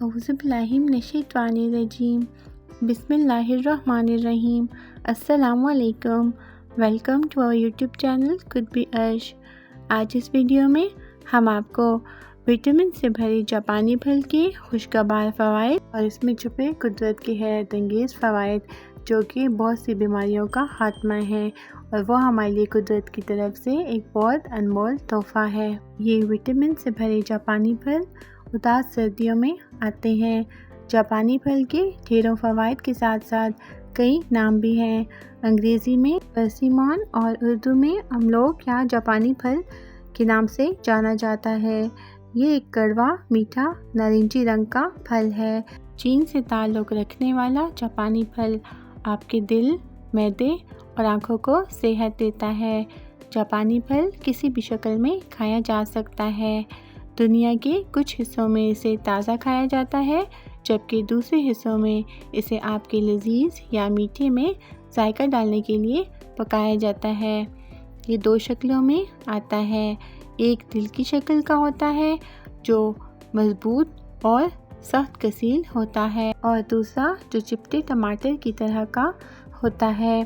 اعوذ باللہ من الشیطان الرجیم بسم اللہ الرحمن الرحیم۔ السلام علیکم، welcome to our YouTube channel kid B Arsh. آج اس ویڈیو میں ہم آپ کو وٹامن سے بھری جاپانی پھل کے خوشگوار فوائد اور اس میں چھپے قدرت کے حیرت انگیز فوائد جو کہ بہت سی بیماریوں کا خاتمہ ہے اور وہ ہمارے لیے قدرت کی طرف سے ایک بہت انمول تحفہ ہے۔ یہ وٹامن سے بھرے جاپانی پھل اداس سردیوں میں آتے ہیں۔ جاپانی پھل کے ڈھیروں فوائد کے ساتھ ساتھ کئی نام بھی ہیں۔ انگریزی میں پرسیمون اور اردو میں املوک یا جاپانی پھل کے نام سے جانا جاتا ہے۔ یہ ایک کڑوا میٹھا نارنجی رنگ کا پھل ہے۔ چین سے تعلق رکھنے والا جاپانی پھل آپ کے دل، معدے اور آنکھوں کو صحت دیتا ہے۔ جاپانی پھل کسی بھی شکل میں کھایا جا سکتا ہے۔ دنیا کے کچھ حصوں میں اسے تازہ کھایا جاتا ہے جبکہ دوسرے حصوں میں اسے آپ کے لذیذ یا میٹھے میں ذائقہ ڈالنے کے لیے پکایا جاتا ہے۔ یہ دو شکلوں میں آتا ہے، ایک دل کی شکل کا ہوتا ہے جو مضبوط اور سخت کثیل ہوتا ہے اور دوسرا جو چپٹے ٹماٹر کی طرح کا ہوتا ہے۔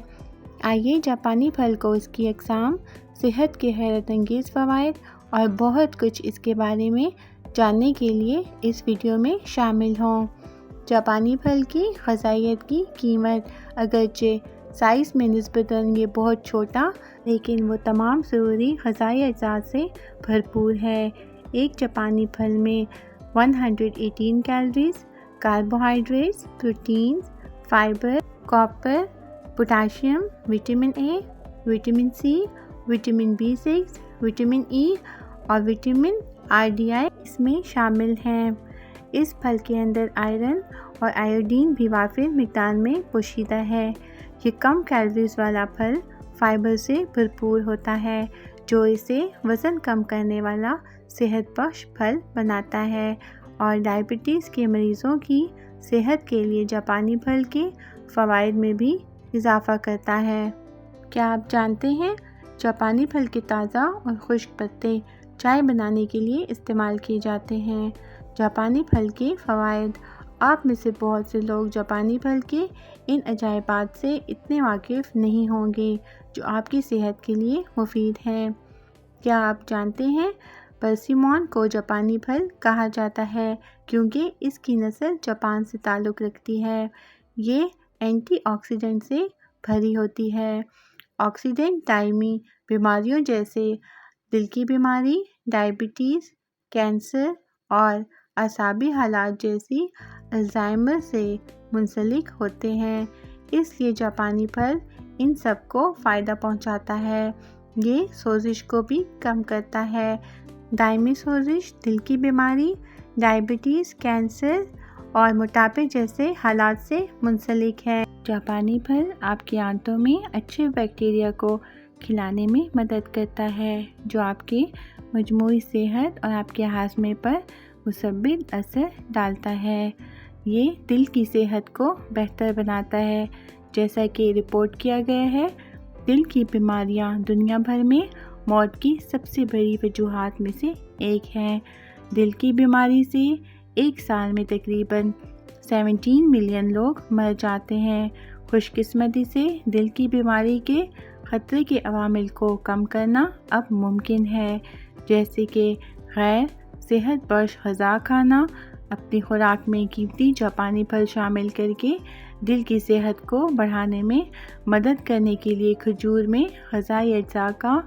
آئیے جاپانی پھل کو اس کی اقسام، صحت کے حیرت انگیز فوائد اور بہت کچھ اس کے بارے میں جاننے کے لیے اس ویڈیو میں شامل ہوں۔ جاپانی پھل کی غذائیت کی قیمت، اگرچہ سائز میں نسبتاً یہ بہت چھوٹا لیکن وہ تمام ضروری غذائی اجزاء سے بھرپور ہے۔ ایک جاپانی پھل میں 118 calories, carbohydrates, proteins, fibre, copper, potassium, vitamin A, vitamin C, vitamin B6، vitamin E اور وٹامن RDI اس میں شامل ہیں۔ اس پھل کے اندر آئرن اور آیوڈین بھی وافر مقدار میں پوشیدہ ہے۔ یہ کم کیلوریز والا پھل فائبر سے بھرپور ہوتا ہے جو اسے وزن کم کرنے والا صحت بخش پھل بناتا ہے اور ڈائبٹیز کے مریضوں کی صحت کے لیے جاپانی پھل کے فوائد میں بھی اضافہ کرتا ہے۔ کیا آپ جانتے ہیں جاپانی پھل کے تازہ اور خشک پتے چائے بنانے کے لیے استعمال کیے جاتے ہیں۔ جاپانی پھل کے فوائد، آپ میں سے بہت سے لوگ جاپانی پھل کے ان عجائبات سے اتنے واقف نہیں ہوں گے جو آپ کی صحت کے لیے مفید ہیں۔ کیا آپ جانتے ہیں پرسیمون کو جاپانی پھل کہا جاتا ہے کیونکہ اس کی نسل جاپان سے تعلق رکھتی ہے۔ یہ اینٹی آکسیڈنٹ سے بھری ہوتی ہے۔ آکسیڈنٹ دائمی بیماریوں جیسے دل کی بیماری، ڈائبٹیز، کینسر اور اعصابی حالات جیسی الزائمر سے منسلک ہوتے ہیں، اس لیے جاپانی پھل ان سب کو فائدہ پہنچاتا ہے۔ یہ سوزش کو بھی کم کرتا ہے۔ دائمی سوزش دل کی بیماری، ڈائبٹیز، کینسر اور موٹاپے جیسے حالات سے منسلک ہے۔ جاپانی پھل آپ کے آنتوں میں اچھے بیکٹیریا کو کھلانے میں مدد کرتا ہے جو آپ کی مجموعی صحت اور آپ کے ہاضمے پر مثبت اثر ڈالتا ہے۔ یہ دل کی صحت کو بہتر بناتا ہے۔ جیسا کہ رپورٹ کیا گیا ہے، دل کی بیماریاں دنیا بھر میں موت کی سب سے بڑی وجوہات میں سے ایک ہیں۔ دل کی بیماری سے ایک سال میں تقریباً 17 ملین لوگ مر جاتے ہیں۔ خوش قسمتی سے دل کی بیماری کے خطرے کے عوامل کو کم کرنا اب ممکن ہے، جیسے کہ غیر صحت بخش غذا کھانا، اپنی خوراک میں قیمتی جاپانی پھل شامل کر کے دل کی صحت کو بڑھانے میں مدد کرنے کے لیے کھجور میں غذائی اجزاء کا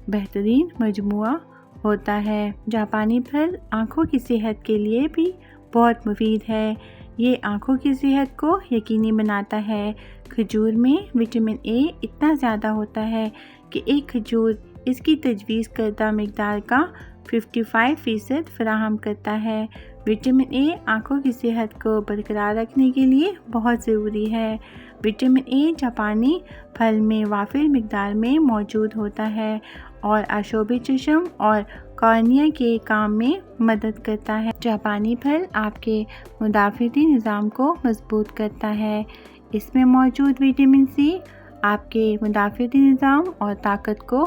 بہترین مجموعہ ہوتا ہے۔ جاپانی پھل آنکھوں کی صحت کے لیے بھی بہت مفید ہے۔ یہ آنکھوں کی صحت کو یقینی بناتا ہے۔ کھجور میں وٹامن اے اتنا زیادہ ہوتا ہے کہ ایک کھجور اس کی تجویز کردہ مقدار کا 55% فراہم کرتا ہے۔ وٹامن اے آنکھوں کی صحت کو برقرار رکھنے کے لیے بہت ضروری ہے۔ وٹامن اے جاپانی پھل میں وافر مقدار میں موجود ہوتا ہے اور آشوب چشم اور کارنیا کے کام میں مدد کرتا ہے۔ جاپانی پھل آپ کے مدافعتی نظام کو مضبوط کرتا ہے۔ اس میں موجود وٹامن سی آپ کے مدافعتی نظام اور طاقت کو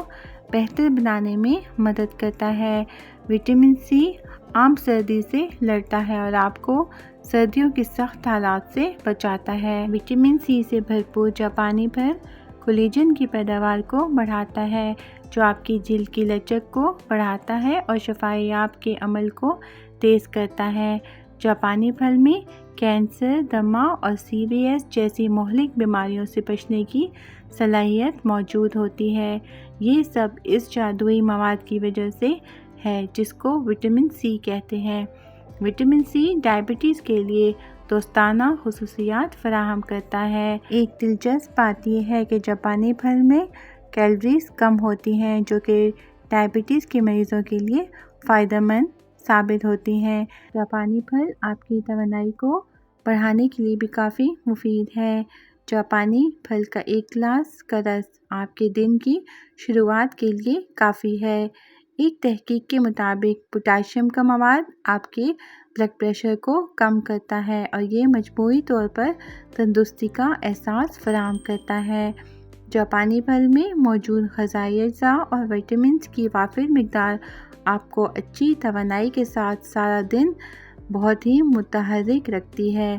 بہتر بنانے میں مدد کرتا ہے۔ وٹامن سی عام سردی سے لڑتا ہے اور آپ کو سردیوں کے سخت حالات سے بچاتا ہے۔ وٹامن سی سے بھرپور جاپانی پھل کولیجن کی پیداوار کو بڑھاتا ہے، جو آپ کی جلد کی لچک کو بڑھاتا ہے اور شفائیاب کے عمل کو تیز کرتا ہے۔ جاپانی پھل میں کینسر، دمہ اور CVS جیسی مہلک بیماریوں سے بچنے کی صلاحیت موجود ہوتی ہے۔ یہ سب اس جادوئی مواد کی وجہ سے ہے جس کو وٹامن سی کہتے ہیں۔ وٹامن سی ڈائبٹیز کے لیے دوستانہ خصوصیات فراہم کرتا ہے۔ ایک دلچسپ بات یہ ہے کہ جاپانی پھل میں کیلوریز کم ہوتی ہیں، جو کہ ڈائبٹیز کے مریضوں کے لیے فائدہ مند ثابت ہوتی ہیں۔ جاپانی پھل آپ کی توانائی کو بڑھانے کے لیے بھی کافی مفید ہے۔ جاپانی پھل کا ایک گلاس کا رس آپ کے دن کی شروعات کے لیے کافی ہے۔ ایک تحقیق کے مطابق پوٹاشیم کا مواد آپ کے بلڈ پریشر کو کم کرتا ہے اور یہ مجموعی طور پر تندرستی کا احساس فراہم کرتا ہے۔ جاپانی پھل میں موجود غذائی اجزاء اور وٹامنز کی وافر مقدار آپ کو اچھی توانائی کے ساتھ سارا دن بہت ہی متحرک رکھتی ہے۔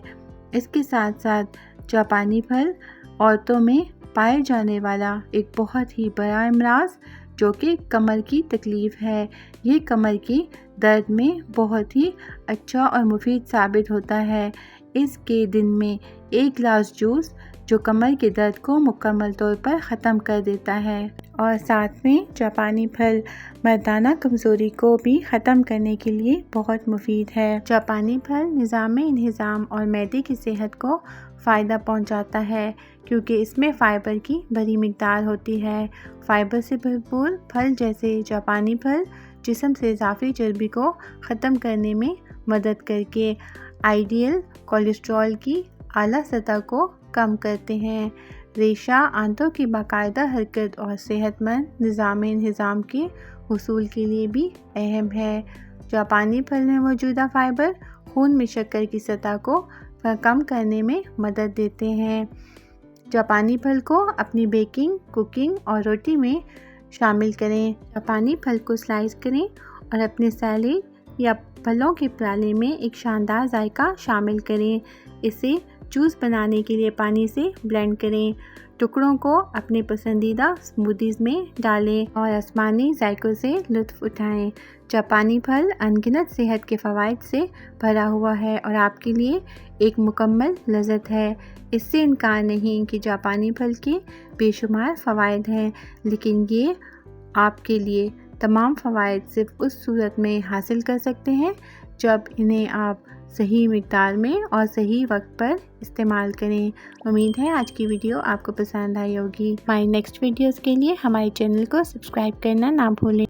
اس کے ساتھ ساتھ جاپانی پھل عورتوں میں پائے جانے والا ایک بہت ہی بڑا امراض جو کہ کمر کی تکلیف ہے، یہ کمر کی درد میں بہت ہی اچھا اور مفید ثابت ہوتا ہے۔ اس کے دن میں ایک گلاس جوس جو کمر کے درد کو مکمل طور پر ختم کر دیتا ہے، اور ساتھ میں جاپانی پھل مردانہ کمزوری کو بھی ختم کرنے کے لیے بہت مفید ہے۔ جاپانی پھل نظام انہضام اور معدے کی صحت کو فائدہ پہنچاتا ہے کیونکہ اس میں فائبر کی بڑی مقدار ہوتی ہے۔ فائبر سے بھرپور پھل جیسے جاپانی پھل جسم سے اضافی چربی کو ختم کرنے میں مدد کر کے LDL کولیسٹرول کی اعلیٰ سطح کو کم کرتے ہیں۔ ریشہ آنتوں کی باقاعدہ حرکت اور صحت مند نظام انہضام کے حصول کے لیے بھی اہم ہے۔ جاپانی پھل میں موجودہ فائبر خون میں شکر کی سطح کو کم کرنے میں مدد دیتے ہیں۔ جاپانی پھل کو اپنی بیکنگ، کوکنگ اور روٹی میں شامل کریں۔ جاپانی پھل کو سلائس کریں اور اپنے سیلیڈ یا پھلوں کے پیالے میں ایک شاندار ذائقہ شامل کریں۔ اسے جوس بنانے کے لیے پانی سے بلینڈ کریں۔ ٹکڑوں کو اپنے پسندیدہ سموتھیز میں ڈالیں اور آسمانی ذائقوں سے لطف اٹھائیں۔ جاپانی پھل ان گنت صحت کے فوائد سے بھرا ہوا ہے اور آپ کے لیے ایک مکمل لذت ہے۔ اس سے انکار نہیں کہ جاپانی پھل کے بے شمار فوائد ہیں، لیکن یہ آپ کے لیے تمام فوائد صرف اس صورت میں حاصل کر سکتے ہیں جب انہیں آپ صحیح مقدار میں اور صحیح وقت پر استعمال کریں۔ امید ہے آج کی ویڈیو آپ کو پسند آئی ہوگی۔ ہماری نیکسٹ ویڈیوز کے لیے ہمارے چینل کو سبسکرائب کرنا نہ بھولیں۔